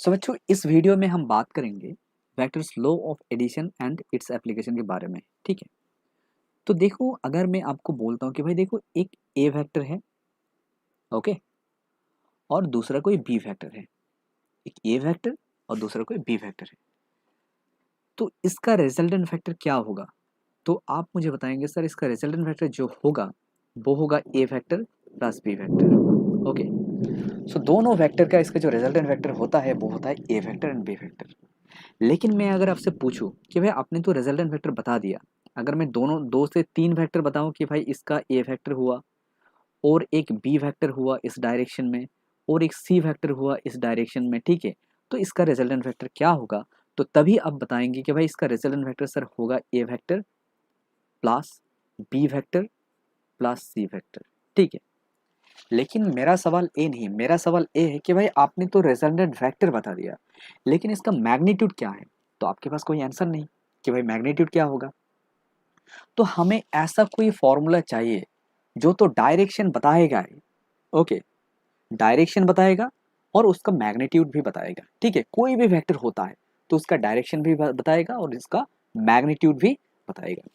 सो बच्चों इस वीडियो में हम बात करेंगे vectors law of addition and its application के बारे में। ठीक है, तो देखो अगर मैं आपको बोलता हूँ कि भाई देखो एक ए वेक्टर है, ओके, और दूसरा कोई बी वेक्टर है। एक ए वेक्टर और दूसरा कोई बी वेक्टर है, तो इसका रिजल्टेंट वेक्टर क्या होगा? तो आप मुझे बताएंगे सर इसका रिजल्टेंट वेक्टर जो होगा वो होगा A vector plus B vector. Okay, so दोनों वेक्टर का इसका जो रिजल्टेंट वेक्टर होता है वो होता है A vector and B vector. लेकिन मैं अगर आपसे पूछूं कि भाई आपने तो रिजल्टेंट वेक्टर बता दिया, अगर मैं दोनों दो से तीन वेक्टर बताऊं कि भाई इसका ए वेक्टर हुआ और एक बी वेक्टर हुआ इस डायरेक्शन में और एक सी वेक्टर हुआ इस डायरेक्शन में, ठीक है, तो इसका रिजल्टेंट वेक्टर क्या होगा? तो तभी आप बताएंगे कि भाई इसका रिजल्टेंट वेक्टर सर होगा A vector plus B vector plus C vector. ठीक है, लेकिन मेरा सवाल ए नहीं, मेरा सवाल ए है कि भाई आपने तो रिजल्टेंट वेक्टर बता दिया, लेकिन इसका मैग्नीट्यूड क्या है? तो आपके पास कोई आंसर नहीं कि भाई मैग्नीट्यूड क्या होगा। तो हमें ऐसा कोई फॉर्मूला चाहिए जो तो डायरेक्शन बताएगा ही, ओके, डायरेक्शन बताएगा और उसका मैग्नीट्यूड भी बताएगा। ठीक है, कोई भी वेक्टर होता है तो उसका डायरेक्शन भी बताएगा और इसका मैग्नीट्यूड भी बताएगा।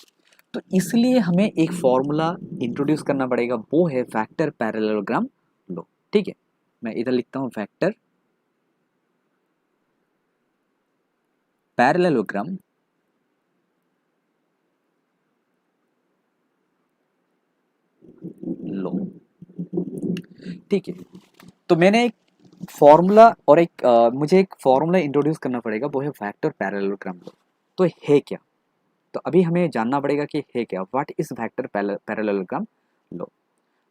तो इसलिए हमें एक फॉर्मूला इंट्रोड्यूस करना पड़ेगा, वो है वेक्टर पैरेललोग्राम लो। ठीक है, मैं इधर लिखता हूं वेक्टर पैरेललोग्राम लो। ठीक है, तो मैंने एक फॉर्मूला और मुझे एक फॉर्मूला इंट्रोड्यूस करना पड़ेगा, वो है वेक्टर पैरेललोग्राम लो। तो है क्या? तो अभी हमें जानना पड़ेगा कि है क्या, व्हाट इज वेक्टर पैरेललोग्राम लो।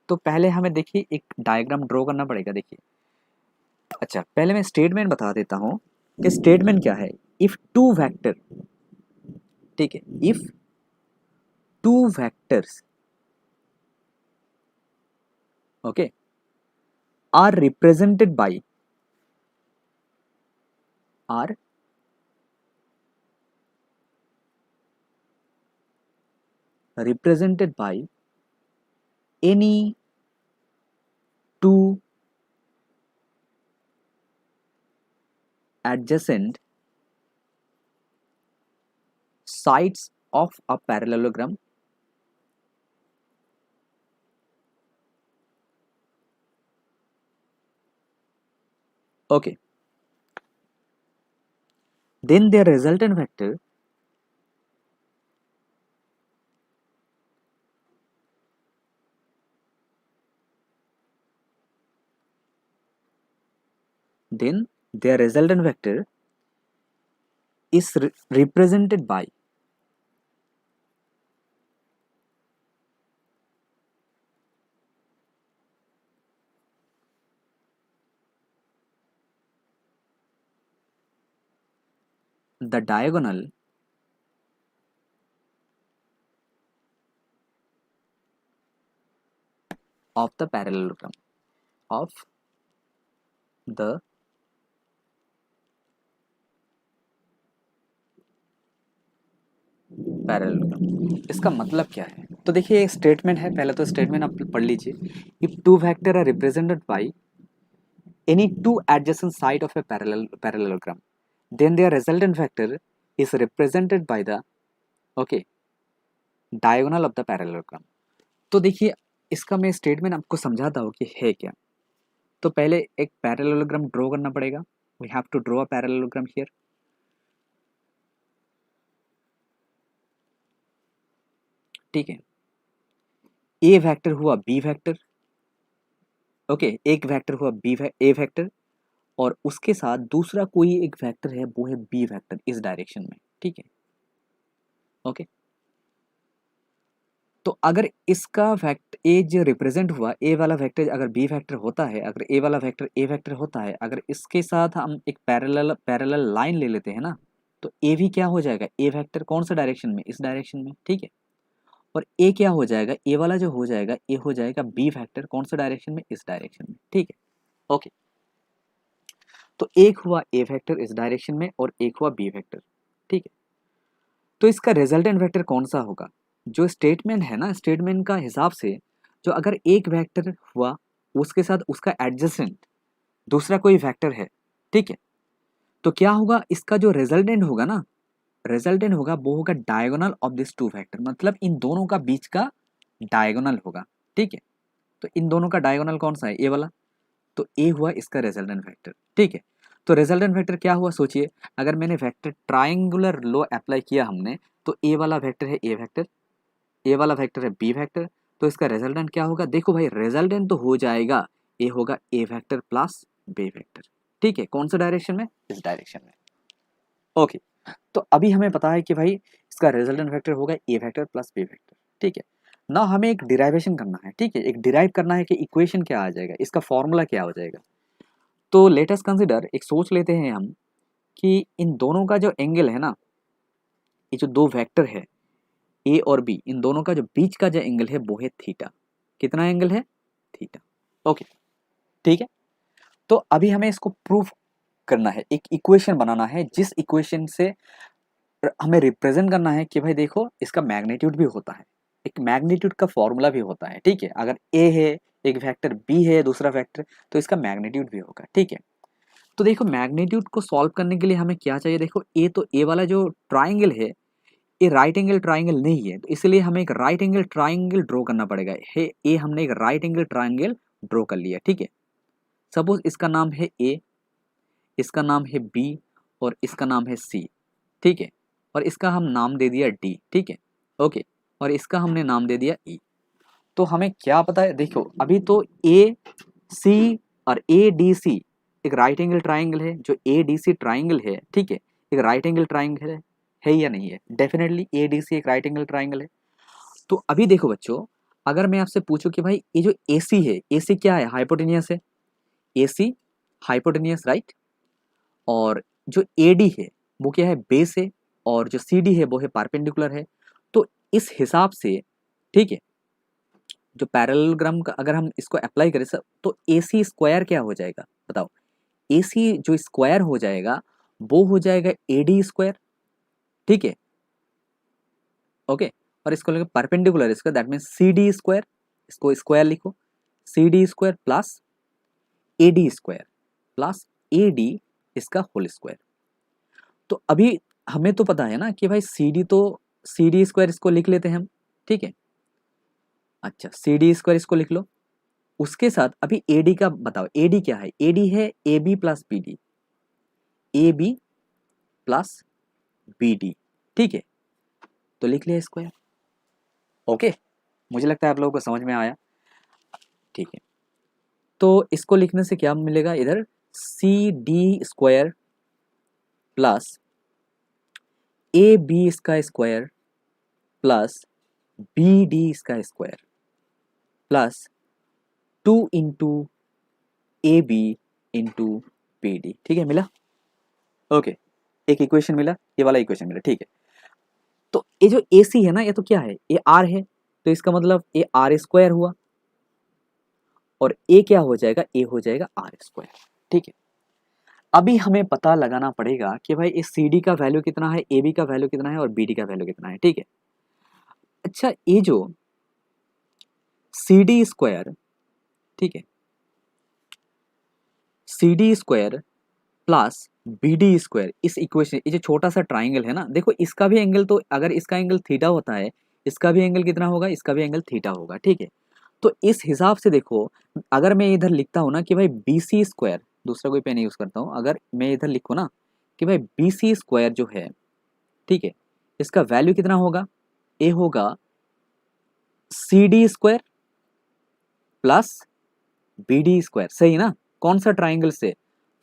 तो पहले हमें देखिए एक डायग्राम ड्रॉ करना पड़ेगा। देखिए, अच्छा पहले मैं स्टेटमेंट बता देता हूँ कि स्टेटमेंट क्या है। इफ टू वेक्टर, ठीक है, if two vectors, okay, are represented by, are represented by any two adjacent sides of a parallelogram, okay, then their resultant vector then their resultant vector is represented by the diagonal of the parallelogram, of the parallelogram. इसका मतलब क्या है? तो देखिए एक statement है, पहले तो स्टेटमेंट आप पढ़ लीजिए। If two vector are represented by any two adjacent side of a parallelogram, then their resultant vector is represented by the, okay, diagonal of the parallelogram। तो देखिए इसका मैं स्टेटमेंट आपको समझाता हूँ कि है क्या। तो पहले एक पैरेललोग्राम ड्रॉ करना पड़ेगा। We have to draw a parallelogram here. ठीक है, ए वेक्टर हुआ बी वेक्टर, ओके, एक वेक्टर हुआ ए वेक्टर और उसके साथ दूसरा कोई एक वेक्टर है, वो है बी वेक्टर इस डायरेक्शन में। ठीक है, ओके, तो अगर इसका वेक्टर ए जो रिप्रेजेंट हुआ, ए वाला वेक्टर अगर बी वेक्टर होता है, अगर ए वाला वेक्टर ए वेक्टर होता है, अगर इसके साथ हम एक पैरेलल लाइन ले लेते हैं ना, तो ए भी क्या हो जाएगा, ए वेक्टर कौन सा डायरेक्शन में, इस डायरेक्शन में। ठीक है, और ए क्या हो जाएगा, ए वाला जो हो जाएगा, ए हो जाएगा बी वेक्टर कौन सा डायरेक्शन में, इस डायरेक्शन में। ठीक है, ओके, तो एक हुआ ए वेक्टर इस डायरेक्शन में और एक हुआ बी वेक्टर। ठीक है, तो इसका रिजल्टेंट वेक्टर कौन सा होगा? जो स्टेटमेंट है ना, स्टेटमेंट का हिसाब से जो अगर एक वेक्टर हुआ उसके साथ उसका एडजेसेंट दूसरा कोई वेक्टर है, ठीक है, तो क्या होगा, इसका जो रिजल्टेंट होगा ना, रिजल्टेंट होगा वो होगा diagonal of this two factor, मतलब इन दोनों का बीच का डायगोनल होगा। ठीक है, तो इन दोनों का डायगोनल कौन सा है, ए वाला, तो ए हुआ इसका रिजल्टेंट फैक्टर। ठीक है, तो रिजल्टेंट फैक्टर क्या हुआ, सोचिए अगर मैंने वेक्टर ट्राइंगुलर लॉ अप्लाई किया हमने, तो ए वाला वेक्टर है ए वेक्टर, ए वाला वेक्टर है बी वेक्टर, तो इसका रिजल्टेंट क्या होगा, देखो भाई रिजल्टेंट तो हो जाएगा, ए होगा A vector plus B vector. ठीक है, कौन सा डायरेक्शन में, इस डायरेक्शन में। ओके, तो अभी हमें पता है कि भाई इसका रिजल्टेंट वेक्टर होगा A vector plus B vector. ठीक है, ना हमें एक डिराइवेशन करना है। ठीक है, एक डिराइव करना है कि इक्वेशन क्या आ जाएगा, इसका फॉर्मूला क्या हो जाएगा। तो लेट अस कंसिडर, एक सोच लेते हैं हम कि इन दोनों का जो एंगल है ना, ये जो दो वेक्टर है ए और बी, इन दोनों का जो बीच का जो एंगल है वो है थीटा। कितना एंगल है, थीटा। ओके, ठीक है, तो अभी हमें इसको प्रूफ करना है, एक इक्वेशन बनाना है, जिस इक्वेशन से हमें रिप्रेजेंट करना है कि भाई देखो इसका मैग्नीट्यूड भी होता है, एक मैग्नीट्यूड का फॉर्मूला भी होता है। ठीक है, अगर ए है, एक वेक्टर बी है, दूसरा वेक्टर, तो इसका मैग्नीट्यूड भी होगा। ठीक है, तो देखो मैग्नीट्यूड को सॉल्व करने के लिए हमें क्या चाहिए, देखो ए, तो ए वाला जो ट्राइंगल है ये राइट एंगल ट्राइंगल नहीं है, तो इसलिए हमें एक राइट एंगल ट्राइंगल ड्रॉ करना पड़ेगा। है ए, हमने एक राइट एंगल ट्राइंगल ड्रॉ कर लिया। ठीक है, सपोज इसका नाम है ए, इसका नाम है बी और इसका नाम है सी। ठीक है, और इसका हम नाम दे दिया डी। ठीक है, ओके, और इसका हमने नाम दे दिया ई। तो हमें क्या पता है, देखो अभी तो ए सी और ए डी सी एक राइट एंगल ट्राइंगल है, जो ए डी सी ट्राइंगल है। ठीक है, एक राइट एंगल ट्राइंगल है या नहीं है, डेफिनेटली ए डी सी एक राइट एंगल ट्राइंगल है। तो अभी देखो बच्चों, अगर मैं आपसे पूछूं कि भाई ये जो ए सी है, ए सी क्या है, हाइपोटेनियस है, ए सी हाइपोटेनियस, राइट। और जो ए डी है वो क्या है, बेस है, और जो सी डी है वो है परपेंडिकुलर है। तो इस हिसाब से, ठीक है, जो पैरेललोग्राम का अगर हम इसको अप्लाई करें सर, तो ए सी स्क्वायर क्या हो जाएगा, बताओ। ए सी जो स्क्वायर हो जाएगा वो हो जाएगा ए डी स्क्वायर। ठीक है, ओके, और इसको लेकर परपेंडिकुलर इसका, that means C D square, इसको स्क्वायर लिखो, C D square plus A D square plus A D इसका होल स्क्वायर। तो अभी हमें तो पता है ना कि भाई सी डी, तो सी डी स्क्वायर इसको लिख लेते हैं हम। ठीक है, अच्छा सी डी स्क्वायर इसको लिख लो, उसके साथ अभी ए डी का बताओ, ए डी क्या है, ए डी है A B plus B D, A B plus B D. ठीक है, तो लिख लिया स्क्वायर। ओके, मुझे लगता है आप लोगों को समझ में आया। ठीक है, तो इसको लिखने से क्या मिलेगा, इधर C D square plus A B इसका स्क्वायर प्लस बी डी इसका square plus 2 into A B into B D. ठीक है, मिला। ओके, एक इक्वेशन मिला, ये वाला इक्वेशन मिला। ठीक है, तो ये जो ए सी है ना, ये तो क्या है, ये आर है, तो इसका मतलब ये आर स्क्वायर हुआ, और ए क्या हो जाएगा, ए हो जाएगा आर स्क्वायर। ठीक है, अभी हमें पता लगाना पड़ेगा कि भाई इस सी डी का वैल्यू कितना है, ए बी का वैल्यू कितना है, और बी डी का वैल्यू कितना है। ठीक है, अच्छा ये जो सी डी स्क्वायर, ठीक है, C D square plus B D square, इस इक्वेशन, ये जो छोटा सा ट्राइंगल है ना, देखो इसका भी एंगल, तो अगर इसका एंगल थीटा होता है, इसका भी एंगल कितना होगा, इसका भी एंगल थीटा होगा। ठीक है, तो इस हिसाब से देखो, अगर मैं इधर लिखता हूँ ना कि भाई बी सी स्क्वायर, दूसरा कोई पेन यूज करता हूँ, अगर मैं इधर लिखूँ ना कि भाई बी सी स्क्वायर जो है, ठीक है, इसका वैल्यू कितना होगा, ए होगा C D square plus B D square. सही ना, कौन सा ट्राइंगल से,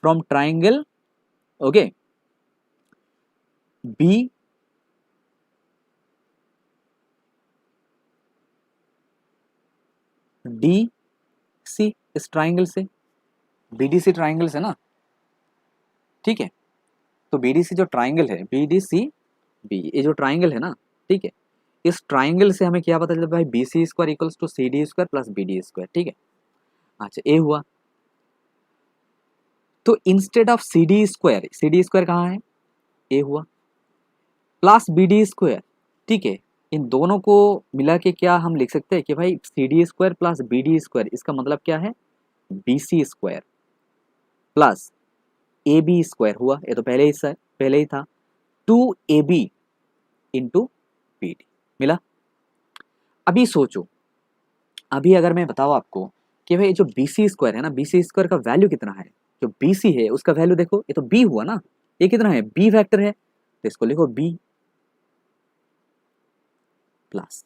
from triangle, okay, B D C, इस ट्राइंगल से, बी डी सी ट्राइंगल से ना। ठीक है, तो बी डी सी जो ट्राइंगल है, बी डी सी बी, ये जो ट्राइंगल है ना, ठीक है, इस ट्राइंगल से हमें क्या पता चलता है, भाई B C square equals to C D square plus B D square. ठीक है, अच्छा ए हुआ, तो instead of C D square कहाँ है, ए हुआ, प्लस बी डी स्क्वायर। ठीक है, इन दोनों को मिला के क्या हम लिख सकते हैं कि भाई C D square plus B D square, इसका मतलब क्या है, B C square plus A B square हुआ, ये तो पहले ही था, 2ab इंटू बी डी मिला। अभी सोचो, अभी अगर मैं बताऊँ आपको कि भाई जो बी सी स्क्वायर है ना, बी सी स्क्वायर का वैल्यू कितना है, जो बी सी है उसका वैल्यू देखो, ये तो बी हुआ ना, ये कितना है, बी वेक्टर है, तो इसको लिखो बी प्लस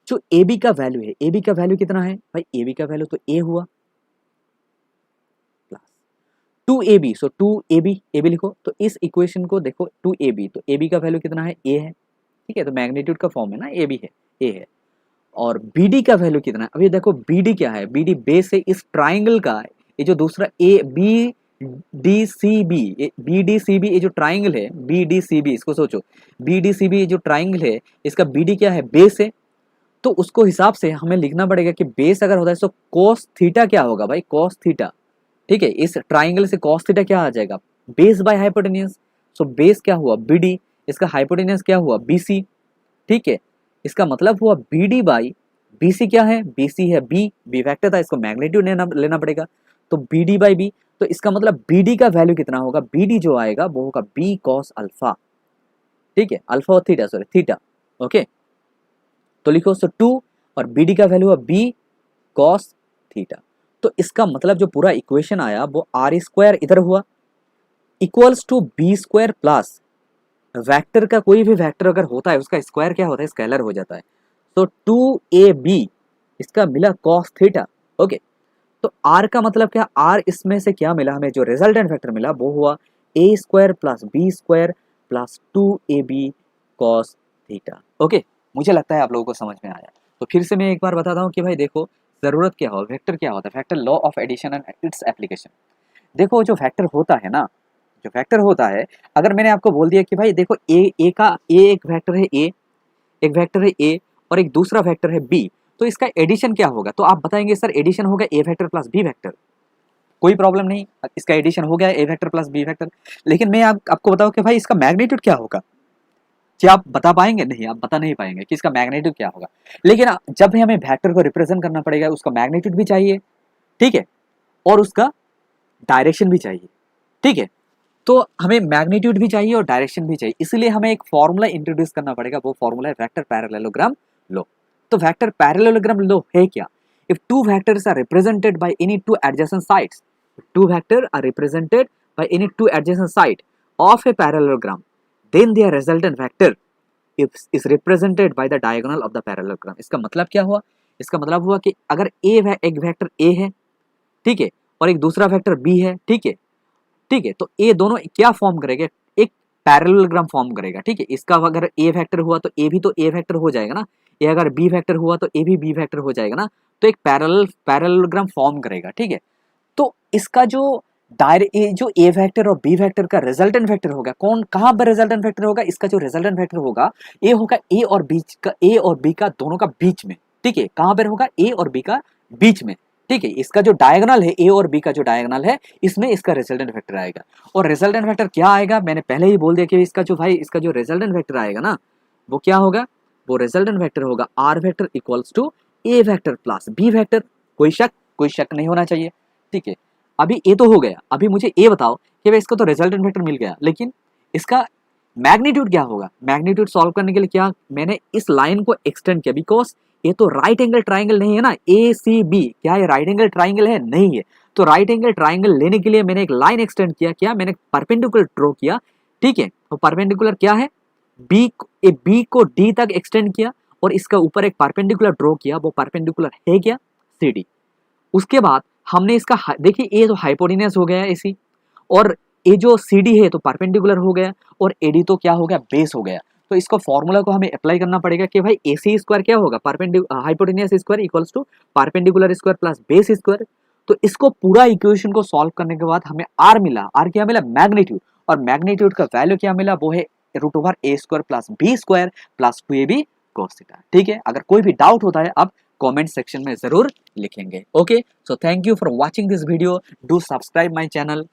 जो ए बी का वैल्यू है, ए बी का वैल्यू कितना है भाई, ए बी का वैल्यू तो ए हुआ plus 2ab, so 2ab, A B लिखो, तो इस इक्वेशन को देखो 2ab, तो ए बी का वैल्यू कितना है, ए है, ठीक है, तो मैग्नीट्यूड का फॉर्म है ना, ए बी है, ए है। और बी डी का वैल्यू कितना है, अभी देखो बी डी क्या है, बी डी बेस है इस ट्राइंगल का, ये जो दूसरा A B D C B, ये जो ट्राइंगल है बी डी सी बी, इसको सोचो, बी डी सी बी ये जो ट्राइंगल है, इसका बी डी क्या है, बेस है, तो उसको हिसाब से हमें लिखना पड़ेगा कि बेस अगर होता है तो कॉस थीटा क्या होगा भाई, कॉस थीटा, ठीक है, इस ट्राइंगल से कॉस थीटा क्या आ जाएगा, base by hypotenuse, so base क्या हुआ बी डी, इसका हाइपोटेन्यूज क्या हुआ बी सी, ठीक है, इसका मतलब हुआ B D by B C, क्या है बी सी है, बी वेक्टर था, इसको मैग्नीट्यूड लेना पड़ेगा, तो बी डी बाई बी, तो इसका मतलब बी डी का वैल्यू कितना होगा, बी डी जो आएगा वो होगा बी कॉस अल्फा, ठीक है, अल्फा और थीटा, सॉरी थीटा, ओके, तो लिखो सो 2 और बी डी का वैल्यू है बी कॉस थीटा, तो इसका मतलब जो पूरा इक्वेशन आया वो आर स्क्वायर इधर हुआ equals to B square plus vector का कोई भी वेक्टर अगर होता है उसका स्क्वायर क्या होता है, स्केलर हो जाता है, तो 2ab इसका मिला cos थीटा, ओके, तो r का मतलब क्या, r इसमें से क्या मिला हमें, जो रिजल्टेंट वेक्टर मिला वो हुआ a square plus B square plus 2ab cos theta, okay, मुझे लगता है आप लोगों को समझ में आया। तो फिर से मैं एक बार बताता हूँ कि भाई देखो जरूरत क्या हो, वेक्टर क्या होता है, vector law of addition and its application. देखो जो वेक्टर होता है ना, जो वेक्टर होता है, अगर मैंने आपको बोल दिया कि भाई देखो ए एक वेक्टर है ए, एक वेक्टर है ए और एक दूसरा वेक्टर है बी, तो इसका एडिशन क्या होगा, तो आप बताएंगे सर एडिशन होगा A vector plus B vector, कोई प्रॉब्लम नहीं, इसका एडिशन हो गया ए वेक्टर प्लस बी वेक्टर, लेकिन मैं आपको बताऊं कि भाई इसका मैग्नीट्यूड क्या होगा, क्या आप बता पाएंगे, नहीं आप बता नहीं पाएंगे कि इसका मैग्नीट्यूड क्या होगा, लेकिन जब भी हमें वेक्टर को रिप्रेजेंट करना पड़ेगा उसका मैग्नीट्यूड भी चाहिए, ठीक है, और उसका डायरेक्शन भी चाहिए, ठीक है, तो हमें मैग्नीट्यूड भी चाहिए और डायरेक्शन भी चाहिए, इसलिए हमें एक फॉर्मूला इंट्रोड्यूस करना पड़ेगा, वो फॉर्मूला है वेक्टर पैरेललोग्राम लॉ। तो वेक्टर पैरेललोग्राम लॉ है क्या, if two vectors are represented by any two adjacent sides, two vector are represented by any two adjacent side of a parallelogram, then their resultant vector is represented by the diagonal of the parallelogram। इसका मतलब क्या हुआ, इसका मतलब हुआ कि अगर एक वेक्टर ए है, ठीक है, और एक दूसरा वेक्टर बी है, ठीक है, ठीक है, तो ये दोनों क्या फॉर्म करेगा, एक पैरेललोग्राम फॉर्म करेगा, ठीक है, इसका अगर ए वेक्टर हुआ तो ए भी तो ए वेक्टर हो जाएगा ना, ये अगर बी वेक्टर हुआ तो ए भी बी वेक्टर हो जाएगा ना, तो एक पैरेललोग्राम फॉर्म करेगा, ठीक है, तो इसका जो जो ए वेक्टर और बी वेक्टर का रिजल्टेंट वेक्टर होगा, कौन कहां पर रिजल्टेंट वेक्टर होगा, इसका जो रिजल्टेंट वेक्टर होगा ये होगा ए और बी का दोनों का बीच में, ठीक है, कहां पर होगा ए और बी का बीच में, ठीक है, इसका जो डायगोनल है ए और बी का जो डायगोनल है इसमें इसका रिजल्टेंट वेक्टर आएगा, और रिजल्टेंट वेक्टर क्या आएगा, मैंने पहले ही बोल दिया कि इसका जो भाई इसका जो रिजल्टेंट वेक्टर आएगा ना वो क्या होगा, वो रिजल्टेंट वेक्टर होगा R vector equals to A vector plus B vector, कोई शक नहीं होना चाहिए, ठीक है। अभी ए तो हो गया, अभी मुझे ए बताओ कि भाई इसका तो रिजल्टेंट वेक्टर मिल गया, लेकिन इसका मैग्नीट्यूड क्या होगा, मैग्नीट्यूड सॉल्व करने के लिए क्या मैंने इस लाइन को एक्सटेंड किया, बिकॉज ये तो राइट एंगल ट्राइंगल नहीं है ना, ए सी बी, क्या ये राइट एंगल ट्राइंगल है, नहीं है, तो राइट एंगल ट्राइंगल लेने के लिए मैंने एक लाइन एक्सटेंड किया, क्या मैंने परपेंडिकुलर ड्रॉ किया, ठीक है, तो परपेंडिकुलर क्या है, बी को डी तक एक्सटेंड किया और इसका ऊपर एक परपेंडिकुलर ड्रॉ किया, वो परपेंडिकुलर है क्या, सी डी। उसके बाद हमने इसका देखिए ये तो हाइपोटेन्यूज हो गया एसी, और ये जो CD है तो परपेंडिकुलर हो गया, और AD तो क्या हो गया, बेस हो गया, तो इसको फॉर्मूला को हमें अप्लाई करना पड़ेगा कि भाई AC स्क्वायर क्या होगा, hypotenuse square equals to perpendicular square plus base square. तो इसको पूरा इक्वेशन को सॉल्व करने के बाद हमें R मिला, R क्या मिला, मैग्नीट्यूड, और मैग्नीट्यूड का वैल्यू क्या मिला, वो है √a square plus b square plus 2ab cos theta, ठीक है। अगर कोई भी डाउट होता है आप कमेंट सेक्शन में जरूर लिखेंगे, okay. So thank you for watching this video, do subscribe my channel.